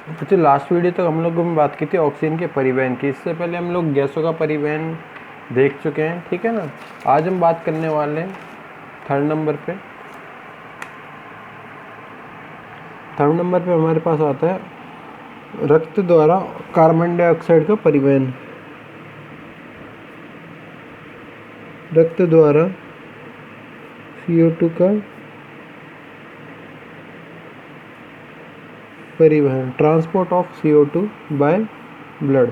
तो last video तक हम लोगों ने बात की थी ऑक्सीजन के परिवहन की। इससे पहले हम लोग गैसों का परिवहन देख चुके हैं, ठीक है ना। आज हम बात करने वाले हैं थर्ड नंबर पे हमारे पास आता है रक्त द्वारा कार्बन डाइऑक्साइड का परिवहन। रक्त द्वारा CO2 का परिवहन, transport of CO2 by blood.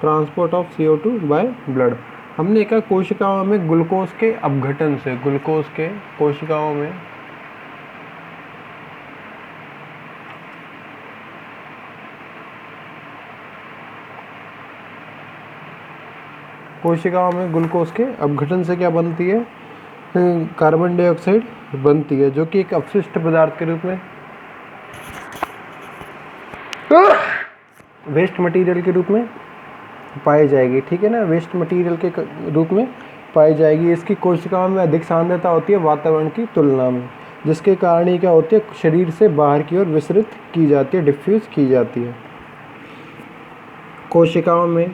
Transport of CO2 by blood. हमने देखा कोशिकाओं में ग्लूकोज के अपघटन से, ग्लूकोज के कोशिकाओं में ग्लूकोज के अपघटन से क्या बनती है, कार्बन डाइऑक्साइड बनती है, जो कि एक अपशिष्ट पदार्थ के रूप में, वेस्ट मटेरियल के रूप में पाई जाएगी, ठीक है ना। वेस्ट मटेरियल के रूप में पाई जाएगी। इसकी कोशिकाओं में अधिक सांद्रता होती है वातावरण की तुलना में, जिसके कारण ये क्या होती है, शरीर से बाहर की ओर विसरित की जाती है, डिफ्यूज की जाती है। कोशिकाओं में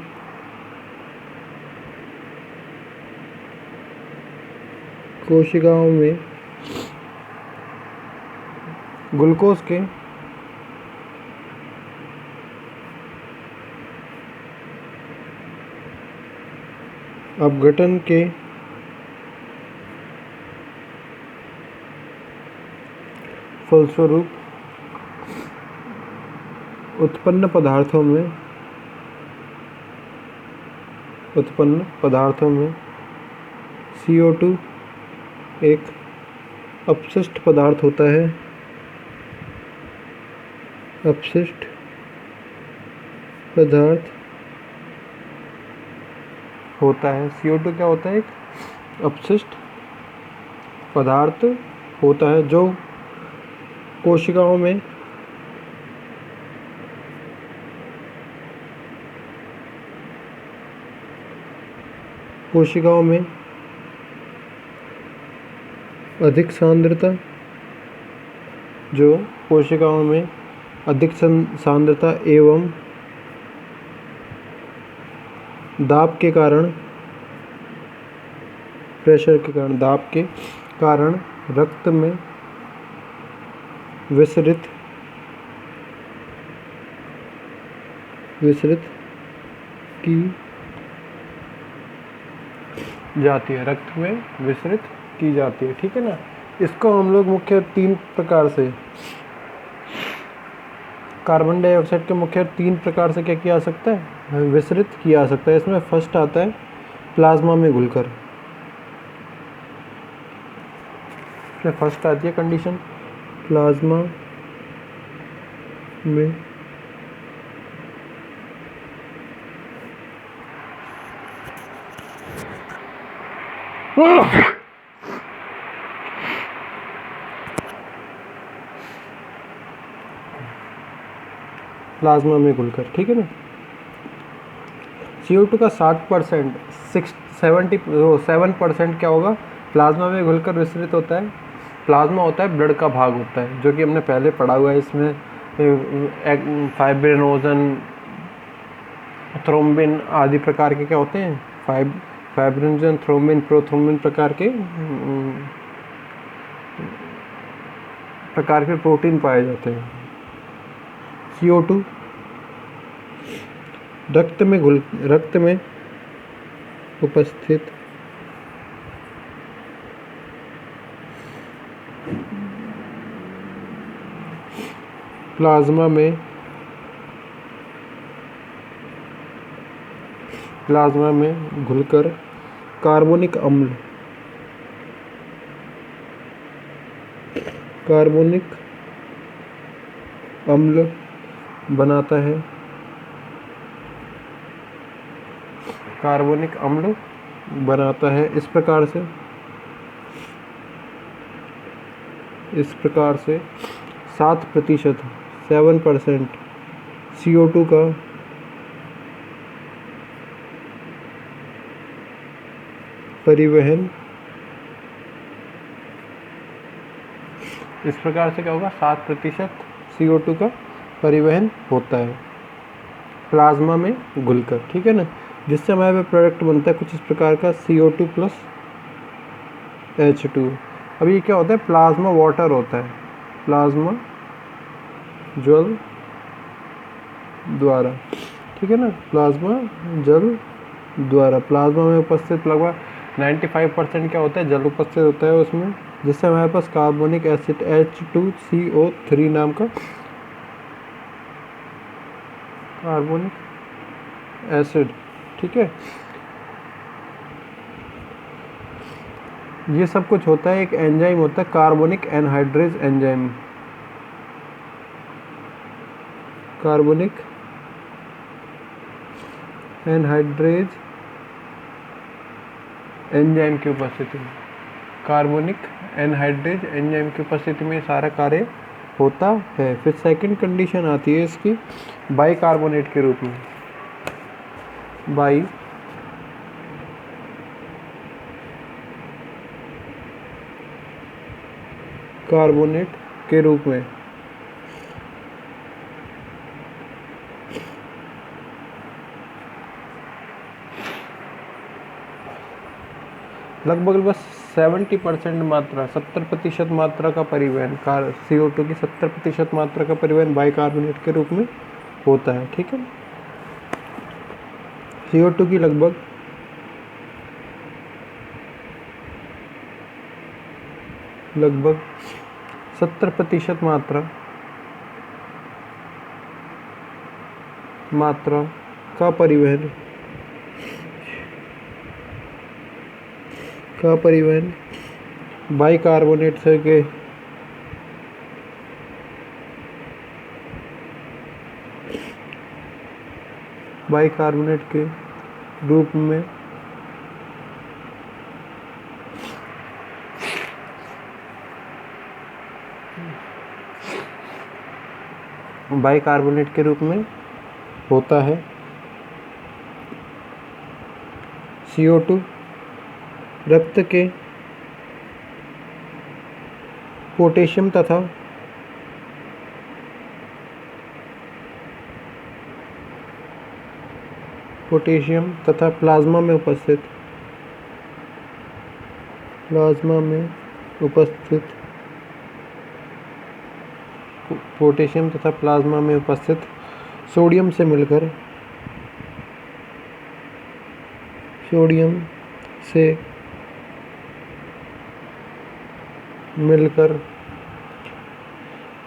ग्लूकोज के अपघटन के फलस्वरूप उत्पन्न पदार्थों में CO2 एक अपशिष्ट पदार्थ होता है। अपशिष्ट पदार्थ होता है। CO2 क्या होता है, एक अपशिष्ट पदार्थ होता है, जो कोशिकाओं में अधिक सांद्रता एवं दाब के कारण, प्रेशर के कारण, दाब के कारण रक्त में विसरित की जाती है, रक्त में विसरित की जाती है, ठीक है ना। इसको हम लोग मुख्य 3 प्रकार से, कार्बन डाइऑक्साइड के मुख्य 3 प्रकार से क्या किया जा सकता है, विसरित किया जा सकता है। इसमें फर्स्ट आता है प्लाज्मा में घुलकर। इसमें फर्स्ट आती है कंडीशन प्लाज्मा में घुलकर, ठीक है ना। CO2 का 60%, 7% क्या होगा, प्लाज्मा में घुलकर विसरित होता है। प्लाज्मा होता है ब्लड का भाग होता है, जो कि हमने पहले पढ़ा हुआ है। इसमें फाइब्रिनोजन, थ्रोम्बिन आदि प्रकार के क्या होते हैं, फाइब्रिनोजन, थ्रोम्बिन, प्रोथ्रोम्बिन प्रकार के प्रोटीन पाए जाते हैं। CO2 रक्त में उपस्थित प्लाज्मा में घुलकर कार्बोनिक अम्ल बनाता है। कार्बोनिक अम्ल बनाता है। इस प्रकार से 7%, 7% CO2 का परिवहन, इस प्रकार से क्या होगा, 7% CO2 का परिवहन होता है प्लाज्मा में घुलकर, ठीक है ना, जिससे हमारे पे प्रोडक्ट बनता है कुछ इस प्रकार का CO2 प्लस H2। अब ये क्या होता है, प्लाज्मा वाटर होता है, प्लाज्मा जल द्वारा, ठीक है ना, प्लाज्मा जल द्वारा। प्लाज्मा में उपस्थित लगभग 95% क्या होता है, जल उपस्थित होता है उसमें, जिससे हमारे पास कार्बोनिक एसिड H2CO3 नाम का कार्बोनिक एसिड, ठीक है। ये सब कुछ होता है, एक एंजाइम होता है carbonic anhydrase enzyme, carbonic anhydrase enzyme की उपस्थिति में, कार्बोनिक एनहाइड्रेज एंजाइम की उपस्थिति में सारा कार्य होता है। फिर सेकंड कंडीशन आती है इसकी बाइकार्बोनेट के रूप में, बाइकार्बोनेट के रूप में। लगभग 70% मात्रा, 70% मात्रा का परिवहन CO2 की 70% मात्रा का परिवहन बाइकार्बोनेट के रूप में होता है, ठीक है। CO2 की लगभग 70% मात्रा का परिवहन बाइकार्बोनेट से के रूप में होता है। CO2 रक्त के पोटेशियम तथा प्लाज्मा में उपस्थित पोटेशियम तथा प्लाज्मा में उपस्थित सोडियम से मिलकर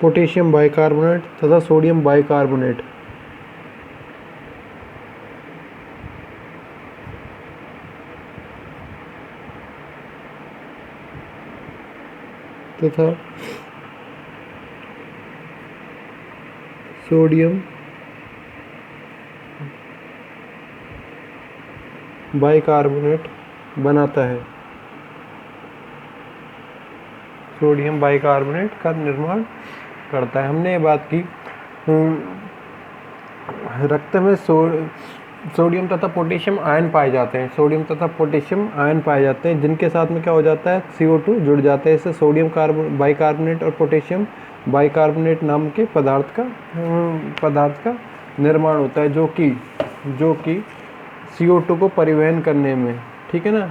पोटेशियम बाइकार्बोनेट तथा सोडियम बाइकार्बोनेट तथा सोडियम बाइकार्बोनेट बनाता है, सोडियम बाइकार्बोनेट का निर्माण करता है। हमने ये बात की रक्त में सोडियम तथा पोटेशियम आयन पाए जाते हैं, जिनके साथ में क्या हो जाता है, CO2 जुड़ जाता है। इससे सोडियम बाइकार्बोनेट और पोटेशियम बाइकार्बोनेट नाम के पदार्थ का निर्माण होता है, जो कि CO2 को परिवहन करने में, ठीक है ना,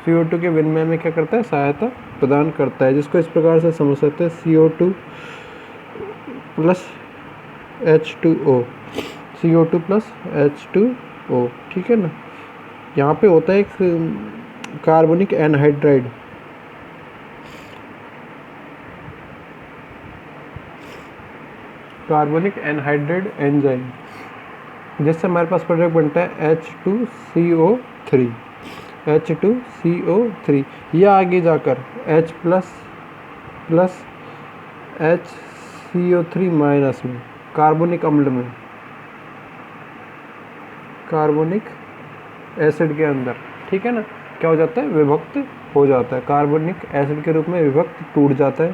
CO2 के विनिमय में क्या करता है, सहायता प्रदान करता है। जिसको इस प्रकार से समझ सकते हैं, CO2 प्लस H2O, ठीक है ना। यहाँ पे होता है एक कार्बोनिक एनहाइड्राइड एंजाइम, जिससे हमारे पास प्रोडक्ट बनता है H2CO3। यह आगे जाकर H प्लस HCO3 माइनस में कार्बनिक अम्ल में, कार्बनिक एसिड के अंदर, ठीक है ना, क्या हो जाता है, विभक्त हो जाता है, कार्बनिक एसिड के रूप में विभक्त टूट जाता है।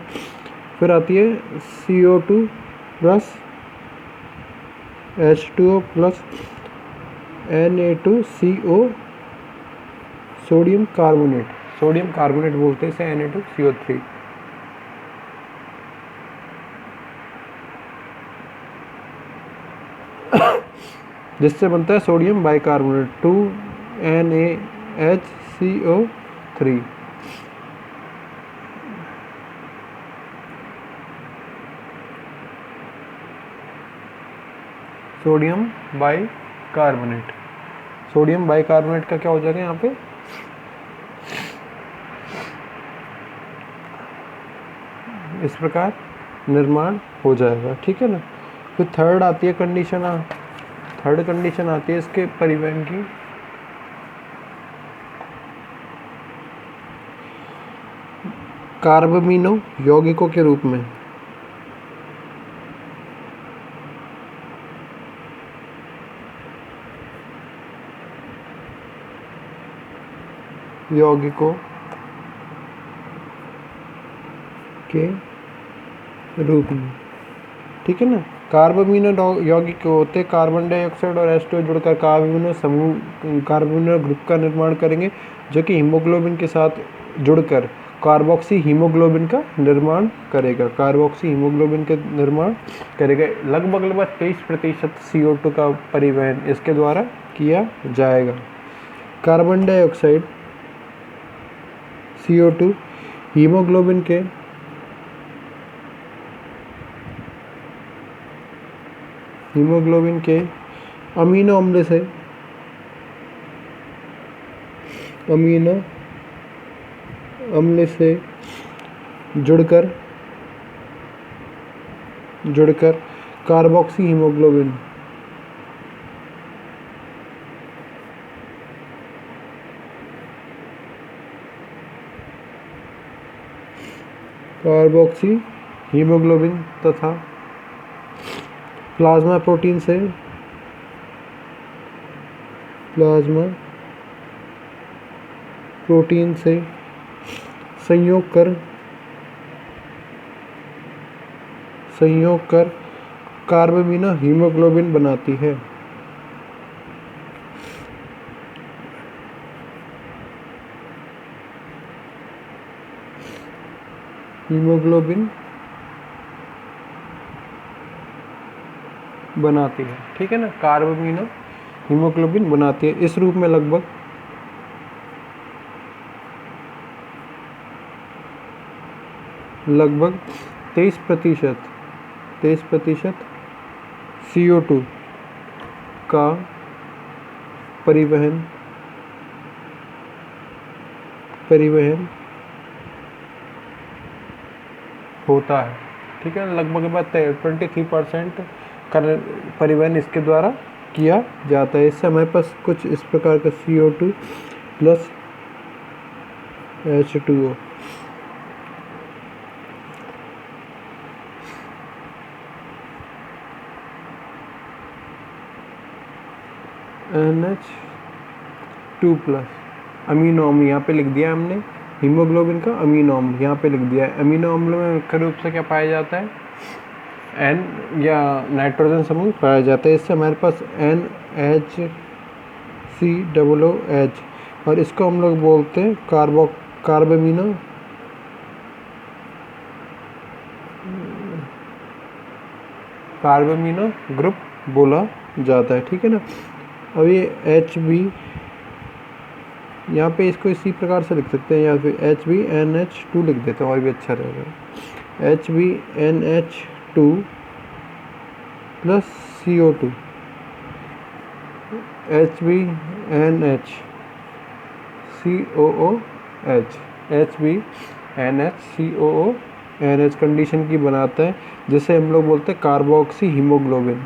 फिर आती है CO2 plus H2O plus Na2CO, sodium carbonate बोलते हैं इसे, Na2CO3। जिससे बनता है sodium bicarbonate 2NaHCO3। Sodium bicarbonate, sodium bicarbonate का क्या हो जाएगा यहाँ पे, इस प्रकार निर्माण हो जाएगा। ठीक है ना। फिर थर्ड आती है कंडीशन, थर्ड कंडीशन आती है इसके परिवहन की, कार्बामिनो यौगिकों के रूप में। यौगिकों के रूप में। ठीक है ना। कार्बामिनो यौगिक होते हैं कार्बन डाइऑक्साइड और H2O जुड़कर कार्बामिनो समूह, कार्बामिनो ग्रुप का निर्माण करेंगे, जो कि हीमोग्लोबिन के साथ जुड़कर कार्बोक्सी हीमोग्लोबिन का निर्माण करेगा, कार्बोक्सी हीमोग्लोबिन का निर्माण करेगा। लगभग 23% CO2 का परिवहन इसके द्वारा किया जाएगा। कार्बन डाइऑक्साइड CO2 हीमोग्लोबिन के अमीनो अम्ल से जुड़कर कार्बोक्सी हीमोग्लोबिन तथा प्लाज्मा प्रोटीन से संयोग कर कार्बामिनो हीमोग्लोबिन बनाती है। ठीक है ना। कार्बामिनो हीमोग्लोबिन बनाती है। इस रूप में लगभग 23% CO2 का परिवहन होता है। ठीक है। लगभग 23% का परिवहन इसके द्वारा किया जाता है। इससे हमारे पास कुछ इस प्रकार का CO2 plus H2O NH2 plus amino अम्ल यहाँ पे लिख दिया हमने, हीमोग्लोबिन का अमीनो अम्ल यहाँ पे लिख दिया है। अमीनो अम्ल में मुख्य रूप से क्या पाया जाता है, N या नाइट्रोजन समूह पाया जाता है। इससे हमारे पास NHCOOH, और इसको हम लोग बोलते हैं कार्बामिनो ग्रुप बोला जाता है। ठीक है ना। अब ये HB यहाँ पे इसको इसी प्रकार से लिख सकते हैं, या फिर HBNH2 लिख देते हैं और भी अच्छा रहेगा। HBNH2 plus CO2 HBNHCOOH condition की बनाता है, जिसे हम लोग बोलते हैं कार्बोक्सी हीमोग्लोबिन।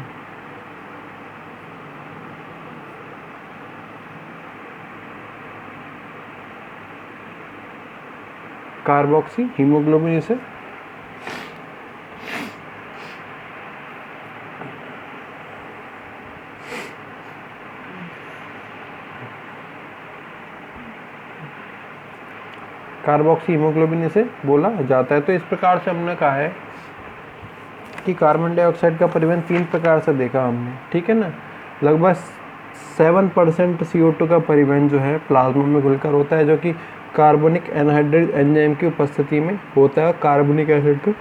कार्बोक्सी हीमोग्लोबिन इसे कार्बोक्सी हीमोग्लोबिन इसे बोला जाता है। तो इस प्रकार से हमने कहा है कि कार्बन डाइऑक्साइड का परिवहन 3 प्रकार से देखा हमने। ठीक है ना। लगभग 7% CO2 का परिवहन जो है प्लाज्मा में घुलकर होता है, जो कि कार्बनिक एनहाइड्रेज एंजाइम की उपस्थिति में होता है। कार्बनिक एसिड का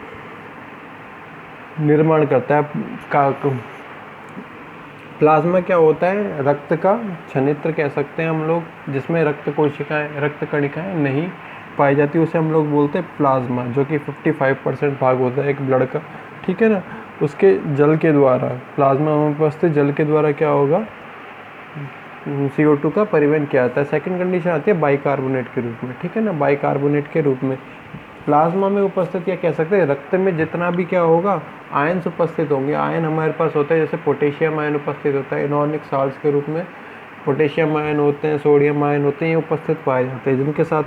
निर्माण करता है। प्लाज्मा क्या होता है? रक्त का छनित्र कह सकते हैं हम लोग, जिसमें रक्त कोशिकाएं, रक्त कणिकाएं नहीं पाई जाती, उसे हम लोग बोलते हैं प्लाज्मा, जो कि 55% भाग होता है एक ब्लड का, ठीक है ना। उसके जल के द्वारा, प्लाज्मा में उपस्थित जल के द्वारा क्या होगा? CO2 का परिवहन किया जाता है। सेकंड कंडीशन आती है बाइकार्बोनेट के रूप में, ठीक है ना, बाइकार्बोनेट के रूप में। प्लाज्मा में उपस्थित या कह सकते हैं रक्त में जितना भी क्या होगा? आयन्स उपस्थित होंगे। आयन हमारे पास होता है, जैसे पोटेशियम आयन उपस्थित होता है इनऑर्गेनिक साल्ट्स के रूप में, पोटेशियम आयन होते हैं, सोडियम आयन होते हैं, ये उपस्थित पाए जाते हैं, जिनके साथ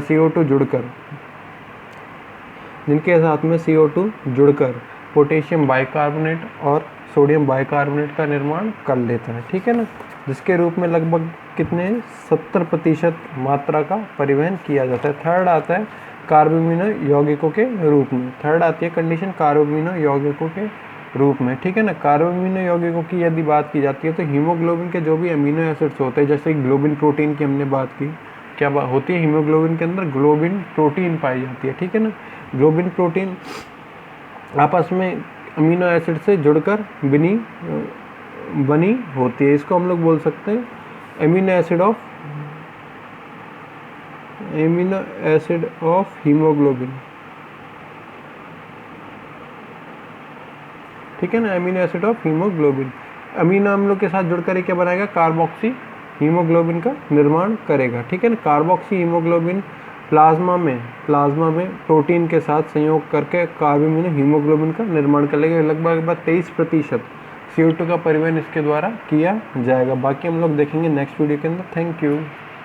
CO2 जुड़कर, पोटेशियम बाइकार्बोनेट और सोडियम बाइकार्बोनेट का निर्माण कर लेता है, ठीक है ना, जिसके रूप में लगभग कितने 70% मात्रा का परिवहन किया जाता है। थर्ड आता है कार्बोमिनो यौगिकों के रूप में। थर्ड आती है कंडीशन कार्बोमिनो यौगिकों के रूप में, ठीक है ना। कार्बोमिनो यौगिकों की यदि बात की जाती है तो हीमोग्लोबिन के जो भी अमीनो एसिड्स होते हैं, जैसे ग्लोबिन प्रोटीन की हमने बात की, क्या बात होती है? हीमोग्लोबिन के अंदर ग्लोबिन प्रोटीन पाई जाती है, ठीक है ना। ग्लोबिन प्रोटीन आपस में अमीनो एसिड से जुड़कर बनी होती है। इसको हम लोग बोल सकते हैं अमीनो एसिड ऑफ हीमोग्लोबिन, ठीक है ना, amino acid of haemoglobin. Amino अम्लों के साथ जुड़कर क्या बनाएगा? कार्बोक्सी हीमोग्लोबिन का निर्माण करेगा, ठीक है ना। कार्बोक्सी हीमोग्लोबिन प्लाज्मा में प्रोटीन के साथ संयोग करके कार्बोमिनो हीमोग्लोबिन का निर्माण कर लेगा। लगभग 23% CO2 का परिवहन इसके द्वारा किया जाएगा। बाकी हम लोग देखेंगे नेक्स्ट वीडियो के अंदर। Thank you.